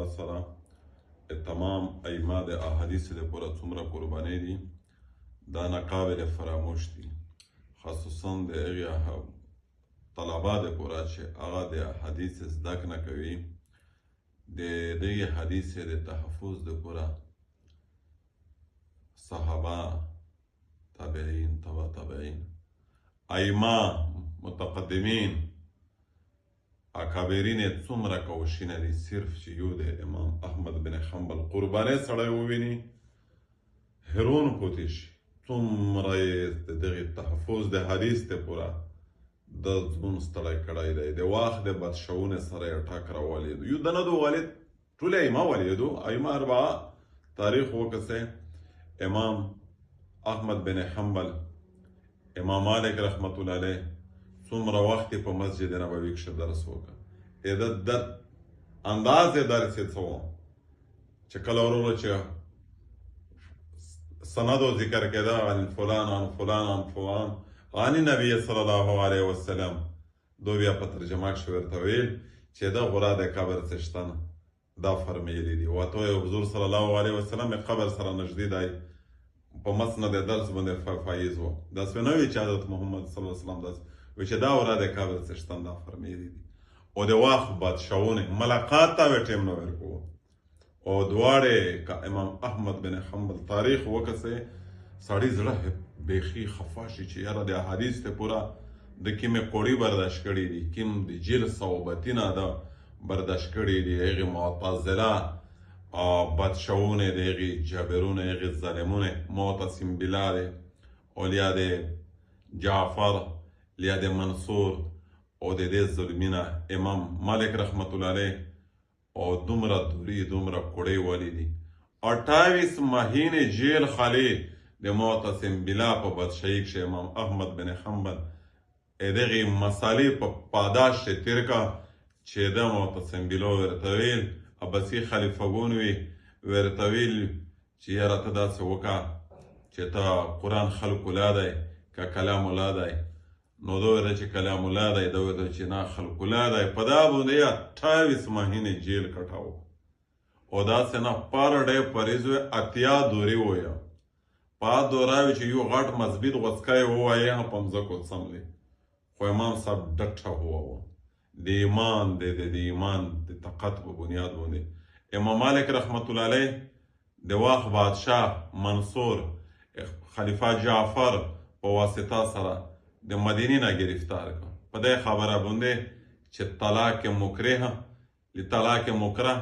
الله سره تمام ائمه د احادیث لپاره څومره قربانۍ دي دا ناقابل فراموش دي، خصوصا د هغې طلبه دپاره چې هغه د حدیث زده کړه کوي، د دغې حدیث د تحفظ دپاره صحابه، تابعین، تبع تابعین، ائمه، متقدمین، اکابرین څومره کوششونه دي صرف چې یو د امام احمد بن حنبل قربانۍ سړی وویني حیران پاتې شي، څومره یې د دغې تحفظ د حدیث دپاره د ځون ستړی کړی دی، د وخت د بدشونې سره یې ټک راولیدو. یو دنه دو والد ټول ائمه ولیدو، ائمه اربعه تاریخ وکسئ، امام احمد بن حنبل، امام مالک رحمت الله علیه څومره وخت یې په مسجد نبوي کښې درس وکړ. د انداز یې درس یې څه و چې کله ورو چې سند و ذکر کېده عن فلان عن فلان عن فلان عن نبی صلی الله علیه وسلم، دو بیا په ترجمه کښې ورته ویل چې د غورا د قبر څښتن دا فرمیلی دي، ورته وایي حضور صلی الله علیه وسلم قبر سره نږدې دی، په مسند درس باندې فایز و. داسې نه وي چې حضرت محمد صلی الله علیه وسلم داسې وایي چې دا ورا د قبر څښتن دا فرمیلی دي. او د وخت بادشاهونې ملاقات ته به ټیم نه ورکوو. او دواړې که امام احمد بن حنبل تاریخ وکسئ سړي زړه بیخي خفه شي چې یاره د احادیث دپاره د کومې قوړي برداشت کړي دي، کوم د جیل صحبتونه ده برداشت کړي دي، هغې معتزله بادشاهونې د هغې جابرونه، هغې ظالمونه، معتصم بالله دی، اولیا د جعفر، لیا د منصور، او د دې ظلمینه امام مالک رحمت الله علیه، او دومره دورې دومره کوړې ولیدي. 28 مهینې جیل خالی د معتصم بالله په بادشاهي کښې امام احمد بن حنبل دغې مسالې په پاداش یې تېر کړه چې د معتصم بالله ورته ویل، عباسي خلیفګون وي ورته ویل چې یاره ته داسې وکړه چې ته قرآن خلکو لا دی که کلام الله دی. نو ده ویله چې کلام الله دی، ده ویله چې نه خلکو الله دی. په دا باندې 28 مهینې جیل کټاو. او داسې نه پر ډی پریز وی 80 دورې وویه، په دوره وي چې یو غټ مثبت غوڅکی ووایه په مځکو څملې، خو امام صاحب ډټه ووه د ایمان د ایمان د طاقت په بنیاد باندې. امام مالک رحمت الله علیه د وخت بادشاه منصور خلیفه جعفر په واسطه سره د مدینې نه گرفتار کړ په دې خبره باندې چې طلاق مکره لطلاق مکره